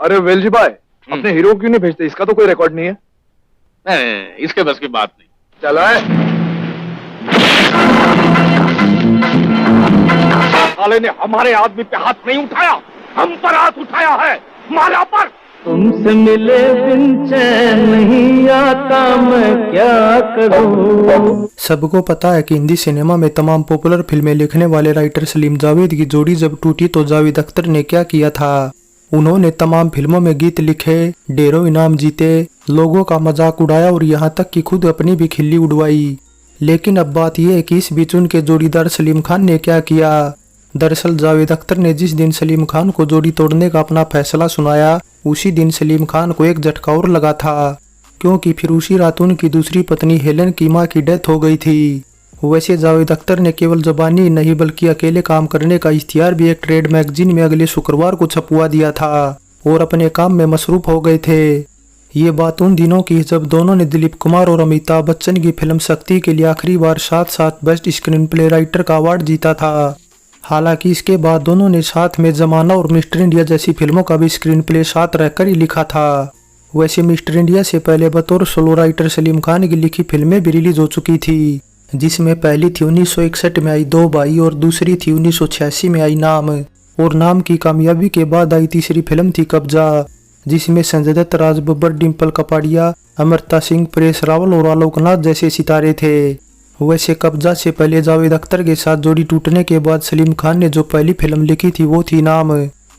अरे वेलजी भाई, अपने हीरो क्यों नहीं भेजते? इसका तो कोई रिकॉर्ड नहीं है। नहीं, इसके बस की बात नहीं। चला है। साले ने हमारे आदमी पे हाथ नहीं उठाया, हम पर हाथ उठाया है, माला पर। तुमसे मिले बिन चैन नहीं आता, मैं क्या करूं। सबको पता है कि हिंदी सिनेमा में तमाम पॉपुलर फिल्में लिखने वाले राइटर सलीम जावेद की जोड़ी जब टूटी तो जावेद अख्तर ने क्या किया था। उन्होंने तमाम फिल्मों में गीत लिखे, ढेरों इनाम जीते, लोगों का मजाक उड़ाया और यहाँ तक कि खुद अपनी भी खिल्ली उड़वाई। लेकिन अब बात यह है कि इस बीच उनके जोड़ीदार सलीम खान ने क्या किया। दरअसल जावेद अख्तर ने जिस दिन सलीम खान को जोड़ी तोड़ने का अपना फैसला सुनाया, उसी दिन सलीम खान को एक झटका और लगा था, क्योंकि फिर उसी रात उनकी दूसरी पत्नी हेलन की मां की डेथ हो गई थी। वैसे जावेद अख्तर ने केवल जबानी नहीं बल्कि अकेले काम करने का इश्तिहार भी एक ट्रेड मैगजीन में अगले शुक्रवार को छपवा दिया था और अपने काम में मसरूफ हो गए थे। ये बात उन दिनों की जब दोनों ने दिलीप कुमार और अमिताभ बच्चन की फिल्म शक्ति के लिए आखिरी बार साथ साथ बेस्ट स्क्रीन प्ले राइटर का अवार्ड जीता था। हालांकि इसके बाद दोनों ने साथ में जमाना और मिस्टर इंडिया जैसी फिल्मों का भी स्क्रीन प्ले साथ रहकर ही लिखा था। वैसे मिस्टर इंडिया से पहले बतौर सोलो राइटर सलीम खान की लिखी फिल्में भी रिलीज हो चुकी थी, जिसमें पहली थी 1961 में आई दो भाई और दूसरी थी 1986 में आई नाम। और नाम की कामयाबी के बाद आई तीसरी फिल्म थी कब्जा, जिसमें संजय दत्त, राज बब्बर, डिम्पल कपाड़िया, अमृता सिंह, परेश रावल और आलोकनाथ जैसे सितारे थे। वैसे कब्जा से पहले जावेद अख्तर के साथ जोड़ी टूटने के बाद सलीम खान ने जो पहली फिल्म लिखी थी वो थी नाम,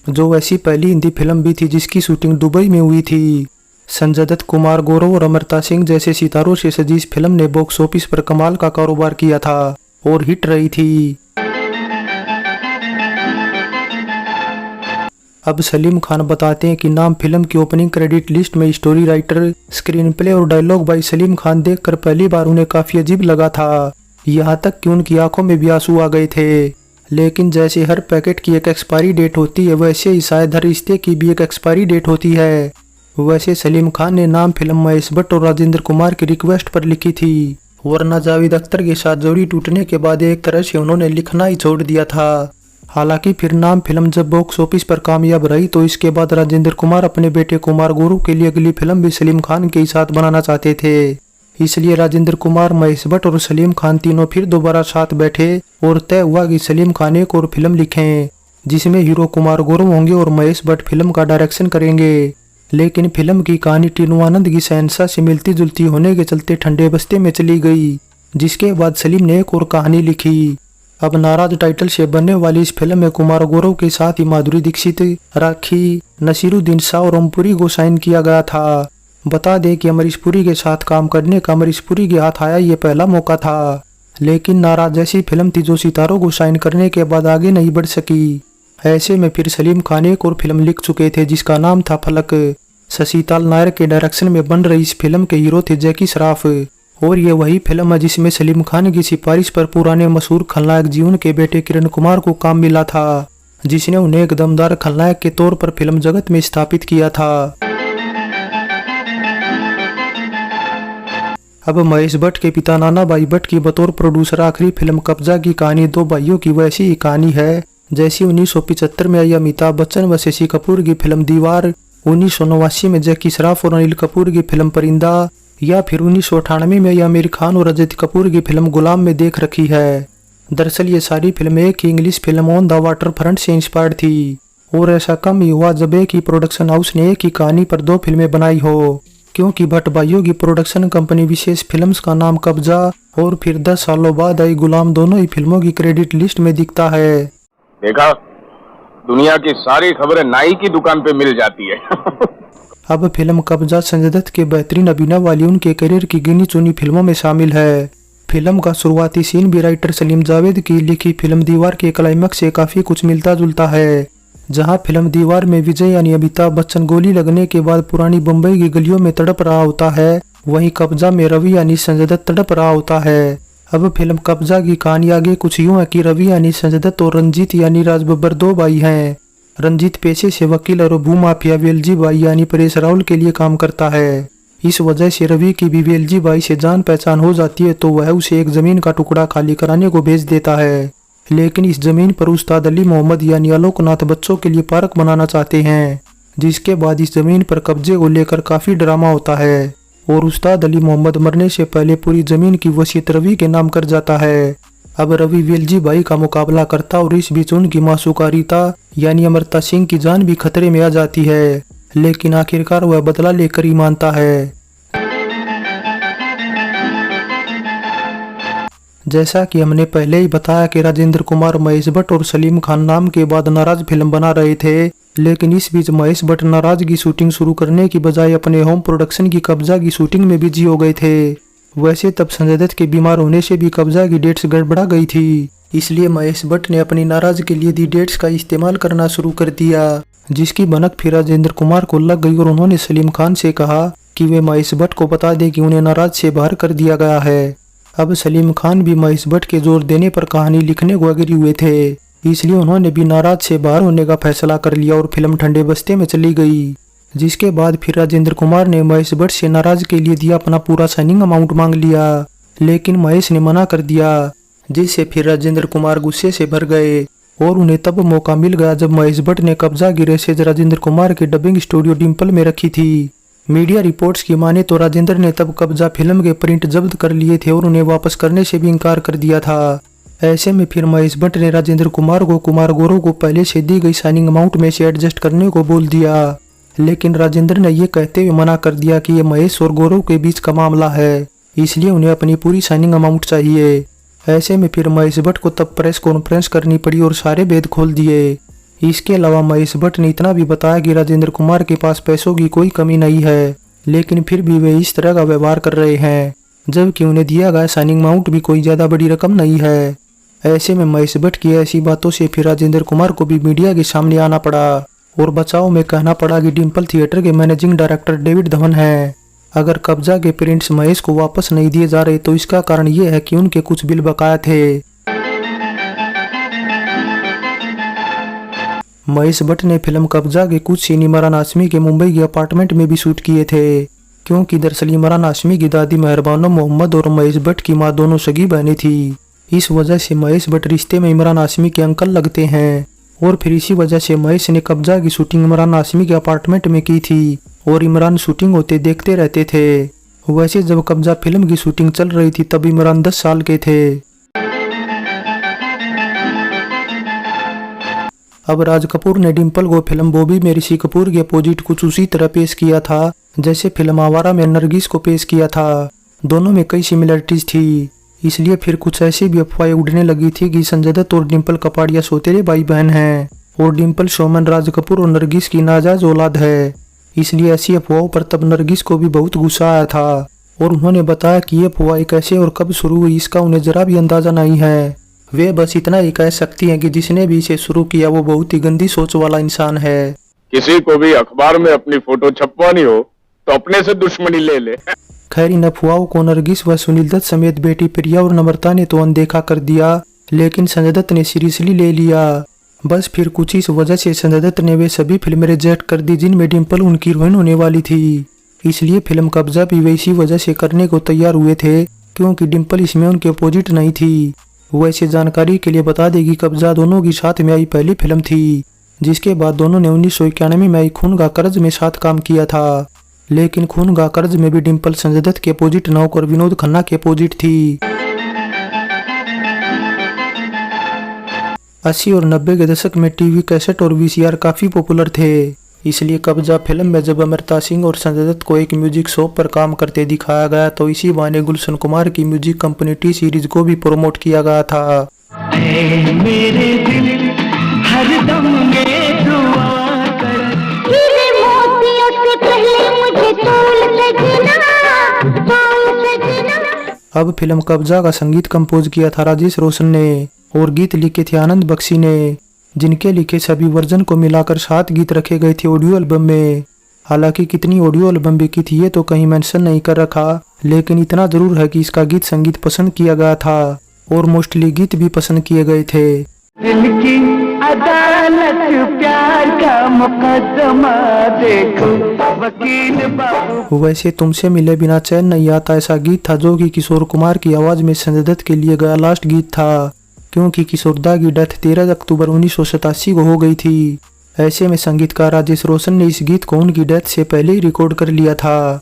जो ऐसी पहली हिंदी फिल्म भी थी जिसकी शूटिंग दुबई में हुई थी। संजय दत्त, कुमार गौरव और अमृता सिंह जैसे सितारों से सजी इस फिल्म ने बॉक्स ऑफिस पर कमाल का कारोबार किया था और हिट रही थी। अब सलीम खान बताते हैं कि नाम फिल्म की ओपनिंग क्रेडिट लिस्ट में स्टोरी राइटर, स्क्रीन प्ले और डायलॉग बाय सलीम खान देखकर पहली बार उन्हें काफी अजीब लगा था, यहाँ तक कि उनकी आंखों में भी आंसू आ गए थे। लेकिन जैसे हर पैकेट की एक एक्सपायरी डेट होती है, वैसे ही शायद हर रिश्ते की भी एक एक्सपायरी डेट होती है। वैसे सलीम खान ने नाम फिल्म महेश भट्ट और राजेंद्र कुमार की रिक्वेस्ट पर लिखी थी, वरना जावेद अख्तर के साथ जोड़ी टूटने के बाद एक तरह से उन्होंने लिखना ही छोड़ दिया था। हालांकि फिर नाम फिल्म जब बॉक्स ऑफिस पर कामयाब रही तो इसके बाद राजेंद्र कुमार अपने बेटे कुमार गौरव के लिए अगली फिल्म भी सलीम खान के साथ बनाना चाहते थे। इसलिए राजेंद्र कुमार, महेश भट्ट और सलीम खान तीनों फिर दोबारा साथ बैठे और तय हुआ कि सलीम खान एक और फिल्म लिखें, जिसमें हीरो कुमार गौरव होंगे और महेश भट्ट फिल्म का डायरेक्शन करेंगे। लेकिन फिल्म की कहानी टीनू आनंद की शहंशाह से मिलती जुलती होने के चलते ठंडे बस्ते में चली गई, जिसके बाद सलीम ने एक और कहानी लिखी। अब नाराज टाइटल से बनने वाली इस फिल्म में कुमार गौरव के साथ ही माधुरी दीक्षित, राखी, नसीरुद्दीन शाह और अमपुरी को साइन किया गया था। बता दें कि अमरीश पुरी के साथ काम करने का अमरीश पुरी के हाथ आया ये पहला मौका था, लेकिन नाराज जैसी फिल्म थी जो सितारों को साइन करने के बाद आगे नहीं बढ़ सकी। ऐसे में फिर सलीम खान एक और फिल्म लिख चुके थे जिसका नाम था फलक। शशिताल नायर के डायरेक्शन में बन रही इस फिल्म के हीरो थे जैकी श्रॉफ, और ये वही फिल्म है जिसमें सलीम खान की सिफारिश पर पुराने मशहूर खलनायक जीवन के बेटे किरण कुमार को काम मिला था, जिसने उन्हें एक दमदार खलनायक के तौर पर फिल्म जगत में स्थापित किया था। अब महेश भट्ट के पिता नाना भाई भट्ट की बतौर प्रोड्यूसर आखिरी फिल्म कब्जा की कहानी दो भाइयों की वैसी ही कहानी है जैसी 1975 में आई अमिताभ बच्चन व शशि कपूर की फिल्म दीवार, 1989 में जैकी श्रॉफ और अनिल कपूर की फिल्म परिंदा, या फिर 1998 में आमिर खान और अजित कपूर की फिल्म गुलाम में देख रखी है। दरअसल ये सारी फिल्में एक ही English film on the waterfront से इंस्पायर्ड थी, और ऐसा कम ही हुआ जब एक ही प्रोडक्शन हाउस ने एक ही कहानी पर दो फिल्में बनाई हो, क्योंकि भट्ट भाइयों की प्रोडक्शन कंपनी विशेष फिल्म्स का नाम कब्जा और फिर 10 सालों बाद आई गुलाम दोनों ही फिल्मों की क्रेडिट लिस्ट में दिखता है। देखा, दुनिया की सारी खबरें नाई की दुकान पे मिल जाती है। अब फिल्म कब्जा संजय दत्त के बेहतरीन अभिनय वाली उनके करियर की गिनी चुनी फिल्मों में शामिल है। फिल्म का शुरुआती सीन भी राइटर सलीम जावेद की लिखी फिल्म दीवार के क्लाइमैक्स से काफी कुछ मिलता जुलता है, जहां फिल्म दीवार में विजय यानी अमिताभ बच्चन गोली लगने के बाद पुरानी बम्बई की गलियों में तड़प रहा होता है, वहीं कब्जा में रवि यानी संजय दत्त तड़प रहा होता है। अब फिल्म कब्जा की कहानी आगे कुछ यूं है कि रवि यानी संजय दत्त और रंजीत यानी राज बब्बर दो भाई हैं। रंजीत पेशे से वकील और भूमाफिया वेलजी भाई यानी परेश रावल के लिए काम करता है। इस वजह से रवि की भी वेलजी भाई से जान पहचान हो जाती है, तो वह उसे एक जमीन का टुकड़ा खाली कराने को भेज देता है। लेकिन इस जमीन पर उस्ताद अली मोहम्मद यानी आलोकनाथ बच्चों के लिए पार्क बनाना चाहते हैं, जिसके बाद इस जमीन पर कब्जे को लेकर काफी ड्रामा होता है और उस्ताद अली मोहम्मद मरने से पहले पूरी जमीन की वसीयत रवि के नाम कर जाता है। अब रवि वेलजी भाई का मुकाबला करता और इस बीच उनकी मासूका रीता यानी अमृता सिंह की जान भी खतरे में आ जाती है, लेकिन आखिरकार वह बदला लेकर ही मानता है। जैसा कि हमने पहले ही बताया कि राजेंद्र कुमार महेश भट्ट और सलीम खान नाम के बाद नाराज फिल्म बना रहे थे, लेकिन इस बीच महेश भट्ट नाराज की शूटिंग शुरू करने की बजाय अपने होम प्रोडक्शन की कब्जा की शूटिंग में बिजी हो गए थे। वैसे तब संजय दत्त के बीमार होने से भी कब्जा की डेट्स गड़बड़ा गई थी, इसलिए महेश भट्ट ने अपनी नाराज के लिए दी डेट्स का इस्तेमाल करना शुरू कर दिया, जिसकी भनक फिर राजेंद्र कुमार को लग गई और उन्होंने सलीम खान से कहा कि वे महेश भट्ट को बता दे कि उन्हें नाराज से बाहर कर दिया गया है। अब सलीम खान भी महेश भट्ट के जोर देने पर कहानी लिखने को अग्री हुए थे, इसलिए उन्होंने भी नाराज से बाहर होने का फैसला कर लिया और फिल्म ठंडे बस्ते में चली गई। जिसके बाद फिर राजेंद्र कुमार ने महेश भट्ट से नाराज के लिए दिया अपना पूरा साइनिंग अमाउंट मांग लिया, लेकिन महेश ने मना कर दिया, जिससे फिर राजेंद्र कुमार गुस्से से भर गए और उन्हें तब मौका मिल गया जब महेश भट्ट ने कब्जा की रेसेज राजेंद्र कुमार के डबिंग स्टूडियो डिम्पल में रखी थी। मीडिया रिपोर्ट्स की माने तो राजेंद्र ने तब कब्जा फिल्म के प्रिंट जब्त कर लिए थे और उन्हें वापस करने से भी इनकार कर दिया था। ऐसे में फिर महेश भट्ट ने राजेंद्र कुमार को कुमार गौरव को पहले से दी गई साइनिंग अमाउंट में से एडजस्ट करने को बोल दिया, लेकिन राजेंद्र ने ये कहते हुए मना कर दिया कि ये महेश और गौरव के बीच का मामला है, इसलिए उन्हें अपनी पूरी साइनिंग अमाउंट चाहिए। ऐसे में फिर महेश भट्ट को तब प्रेस कॉन्फ्रेंस करनी पड़ी और सारे भेद खोल दिए। इसके अलावा महेश भट्ट ने इतना भी बताया कि राजेंद्र कुमार के पास पैसों की कोई कमी नहीं है, लेकिन फिर भी वे इस तरह का व्यवहार कर रहे हैं, जबकि उन्हें दिया गया साइनिंग अमाउंट भी कोई ज्यादा बड़ी रकम नहीं है। ऐसे में महेश भट्ट की ऐसी बातों से फिर राजेंद्र कुमार को भी मीडिया के सामने आना पड़ा और बचाव में कहना पड़ा कि डिम्पल थिएटर के मैनेजिंग डायरेक्टर डेविड धवन हैं। अगर कब्जा के प्रिंट्स महेश को वापस नहीं दिए जा रहे तो इसका कारण ये है कि उनके कुछ बिल बकाया थे। महेश भट्ट ने फिल्म कब्जा के कुछ सीन इमरान हाशमी के मुंबई के अपार्टमेंट में भी शूट किए थे, क्योंकि दरअसल इमरान हाशमी की दादी मेहरबानो मोहम्मद और महेश भट्ट की मां दोनों सगी बहनें थी। इस वजह से महेश भट्ट रिश्ते में इमरान हाशमी के अंकल लगते हैं और फिर इसी वजह से महेश ने कब्जा की शूटिंग इमरान हाशमी के अपार्टमेंट में की थी और इमरान शूटिंग होते देखते रहते थे। वैसे जब कब्जा फिल्म की शूटिंग चल रही थी तब इमरान 10 साल के थे। अब राज कपूर ने डिम्पल को फिल्म बॉबी में ऋषि कपूर के अपोजिट कुछ उसी तरह पेश किया था जैसे फिल्म आवारा में नरगिस को पेश किया था। दोनों में कई सिमिलरिटीज थी, इसलिए फिर कुछ ऐसी भी अफवाहें उड़ने लगी थी कि संजय दत्त और डिम्पल कपाड़िया सौतेले भाई बहन हैं और डिम्पल शोमन राज कपूर और नरगिस की नाजायज औलाद है। इसलिए ऐसी अफवाहों पर तब नरगिस को भी बहुत गुस्सा आया था और उन्होंने बताया कि ये अफवाहें कैसे और कब शुरू हुई इसका उन्हें जरा भी अंदाजा नहीं है। वे बस इतना ही कह सकती हैं कि जिसने भी इसे शुरू किया वो बहुत ही गंदी सोच वाला इंसान है। किसी को भी अखबार में अपनी फोटो छपवानी हो तो अपने से दुश्मनी ले ले। खैर इन अफवाहों को नरगिस व सुनील दत्त समेत बेटी प्रिया और नम्रता ने तो अनदेखा कर दिया, लेकिन संजय दत्त ने सीरियसली ले लिया। बस फिर कुछ इस वजह से संजय दत्त ने वे सभी फिल्में रिजेक्ट कर दी जिनमें डिम्पल उनकी हीरोइन होने वाली थी। इसलिए फिल्म कब्जा भी वे इसी वजह से करने को तैयार हुए थे क्योंकि डिम्पल इसमें उनके अपोजिट नहीं थी। वैसे जानकारी के लिए बता दें कि कब्जा दोनों की साथ में आई पहली फिल्म थी, जिसके बाद दोनों ने 1991 में आई खून का कर्ज में साथ काम किया था, लेकिन खून का कर्ज में भी डिम्पल संजय दत्त के अपोजिट न होकर विनोद खन्ना के अपोजिट थी। 80 और 90 के दशक में टीवी कैसेट और VCR काफी पॉपुलर थे, इसलिए कब्जा फिल्म में जब अमृता सिंह और संजय दत्त को एक म्यूजिक शो पर काम करते दिखाया गया तो इसी बहाने गुलशन कुमार की म्यूजिक कंपनी टी सीरीज को भी प्रमोट किया गया था। मेरे दिल हरदम में दुआ कर, हीरे मोतियों से पहले मुझे तोल सजना। अब फिल्म कब्जा का संगीत कंपोज किया था राजेश रोशन ने और गीत लिखे थे आनंद बख्शी ने, जिनके लिखे सभी वर्जन को मिलाकर 7 गीत रखे गए थे ऑडियो एल्बम में। हालांकि कितनी ऑडियो एल्बम बिकी थी ये तो कहीं मेंशन नहीं कर रखा, लेकिन इतना जरूर है कि इसका गीत संगीत पसंद किया गया था और मोस्टली गीत भी पसंद किए गए थे। दिल की अदालत प्यार का मुकदमा देखो वकील बाबू। वैसे तुमसे मिले बिना चैन नहीं आता ऐसा गीत था जो कि किशोर कुमार की आवाज में संजय दत्त के लिए गया लास्ट गीत था, क्योंकि किशोरदा की डेथ 13 अक्टूबर 1987 को हो गई थी। ऐसे में संगीतकार राजेश रोशन ने इस गीत को उनकी डेथ से पहले ही रिकॉर्ड कर लिया था।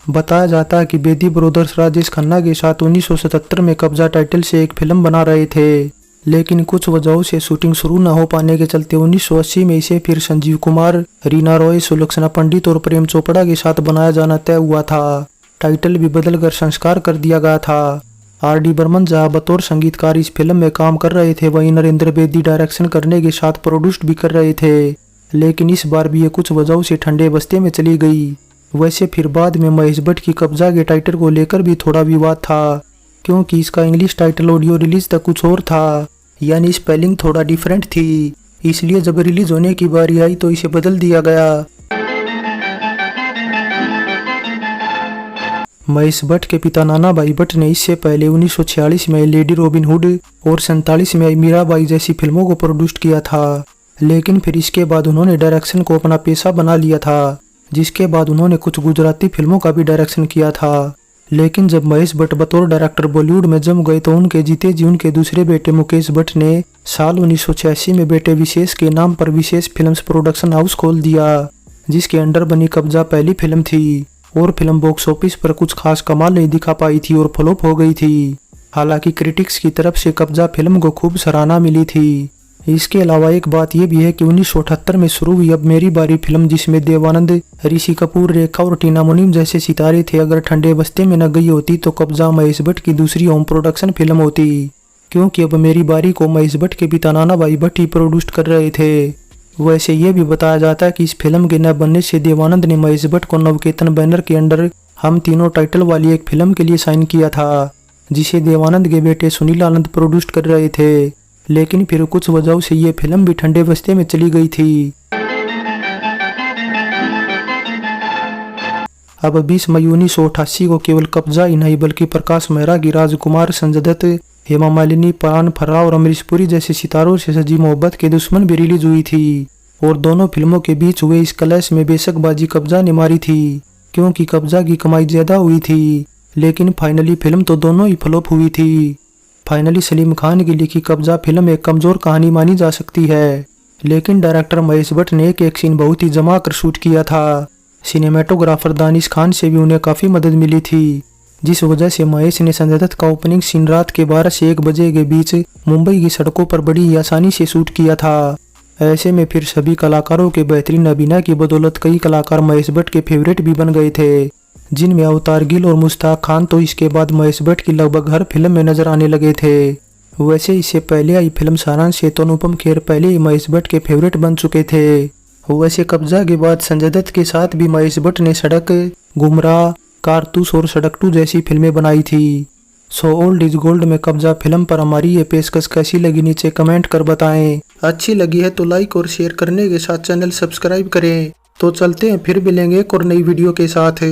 बताया जाता है कि बेदी ब्रदर्स राजेश खन्ना के साथ 1977 में कब्जा टाइटल से एक फिल्म बना रहे थे, लेकिन कुछ वजहों से शूटिंग शुरू न हो पाने के चलते 1980 में इसे फिर संजीव कुमार, रीना रॉय, सुलक्षणा पंडित और प्रेम चोपड़ा के साथ बनाया जाना तय हुआ था। टाइटल भी बदलकर संस्कार कर दिया गया था। R.D. बर्मन जहां बतौर संगीतकार इस फिल्म में काम कर रहे थे, वहीं नरेंद्र बेदी डायरेक्शन करने के साथ प्रोड्यूस्ड भी कर रहे थे, लेकिन इस बार भी ये कुछ वजहों से ठंडे बस्ते में चली गई। वैसे फिर बाद में महेश भट्ट की कब्जा के टाइटल को लेकर भी थोड़ा विवाद था, क्योंकि इसका इंग्लिश टाइटल ऑडियो रिलीज तक कुछ और था, यानी स्पेलिंग थोड़ा डिफरेंट थी, इसलिए जब रिलीज होने की बारी आई तो इसे बदल दिया गया। महेश भट्ट के पिता नाना भाई भट्ट ने इससे पहले 1946 में लेडी रॉबिन हुड और 47 में मीराबाई जैसी फिल्मों को प्रोड्यूस किया था, लेकिन फिर इसके बाद उन्होंने डायरेक्शन को अपना पेशा बना लिया था, जिसके बाद उन्होंने कुछ गुजराती फिल्मों का भी डायरेक्शन किया था। लेकिन जब महेश भट्ट बतौर डायरेक्टर बॉलीवुड में जम गए तो उनके जीते जी उनके दूसरे बेटे मुकेश भट्ट ने साल 1986 में बेटे विशेष के नाम पर विशेष फिल्म्स प्रोडक्शन हाउस खोल दिया, जिसके अंडर बनी कब्जा पहली फिल्म थी और फिल्म बॉक्स ऑफिस पर कुछ खास कमाल नहीं दिखा पाई थी और फ्लॉप हो गई थी। हालांकि क्रिटिक्स की तरफ से कब्जा फिल्म को खूब सराहना मिली थी। इसके अलावा एक बात यह भी है कि 1978 में शुरू हुई अब मेरी बारी फिल्म, जिसमें देवानंद, ऋषि कपूर, रेखा और टीना मुनीम जैसे सितारे थे, अगर ठंडे बस्ते में न गई होती तो कब्जा महेश भट्ट की दूसरी होम प्रोडक्शन फिल्म होती, क्योंकि अब मेरी बारी को महेश भट्ट के पिता नाना भाई भट्ट ही प्रोड्यूस कर रहे थे। वैसे ये भी बताया जाता है कि इस फिल्म के न बनने से देवानंद ने महेश भट्ट को नवकेतन बैनर के अंडर हम तीनों टाइटल वाली एक फिल्म के लिए साइन किया था, जिसे देवानंद के बेटे सुनील आनंद प्रोड्यूस कर रहे थे, लेकिन फिर कुछ वजहों से ये फिल्म भी ठंडे बस्ते में चली गई थी। अब 20 मई 1988 को केवल कब्जा ही नहीं बल्कि प्रकाश मेहरा की राजकुमार, संजय दत्त, हेमा मालिनी, परान फर्रा और अमरीश पुरी जैसे सितारों से सजी मोहब्बत के दुश्मन भी रिलीज हुई थी, और दोनों फिल्मों के बीच हुए इस क्लैश में बेशक बाजी कब्जा ने मारी थी, क्योंकि कब्जा की कमाई ज्यादा हुई थी, लेकिन फाइनली फिल्म तो दोनों ही फ्लॉप हुई थी। फाइनली सलीम खान की लिखी कब्जा फिल्म एक कमजोर कहानी मानी जा सकती है, लेकिन डायरेक्टर महेश भट्ट ने एक सीन बहुत ही जमा कर शूट किया था। सिनेमेटोग्राफर दानिश खान से भी उन्हें काफी मदद मिली थी, जिस वजह से महेश ने संजय दत्त का ओपनिंग सीन रात के 12 से 1 बजे के बीच मुंबई की सड़कों पर बड़ी ही आसानी से शूट किया था। ऐसे में फिर सभी कलाकारों के बेहतरीन अभिनय की बदौलत कई कलाकार महेश भट्ट के फेवरेट भी बन गए थे, जिनमें अवतार गिल और मुश्ताक खान तो इसके बाद महेश भट्ट की लगभग हर फिल्म में नजर आने लगे थे। वैसे इससे पहले आई फिल्म सारांश से तो अनुपम खेर पहले ही महेश भट्ट के फेवरेट बन चुके थे। वैसे कब्जा के बाद संजय दत्त के साथ भी महेश भट्ट ने सड़क, गुमराह, कारतूस और सड़क 2 जैसी फिल्में बनाई थी। सो ओल्ड इज गोल्ड में कब्जा फिल्म पर हमारी ये पेशकश कैसी लगी नीचे कमेंट कर बताएं। अच्छी लगी है तो लाइक और शेयर करने के साथ चैनल सब्सक्राइब करें। तो चलते हैं, फिर मिलेंगे एक और नई वीडियो के साथ।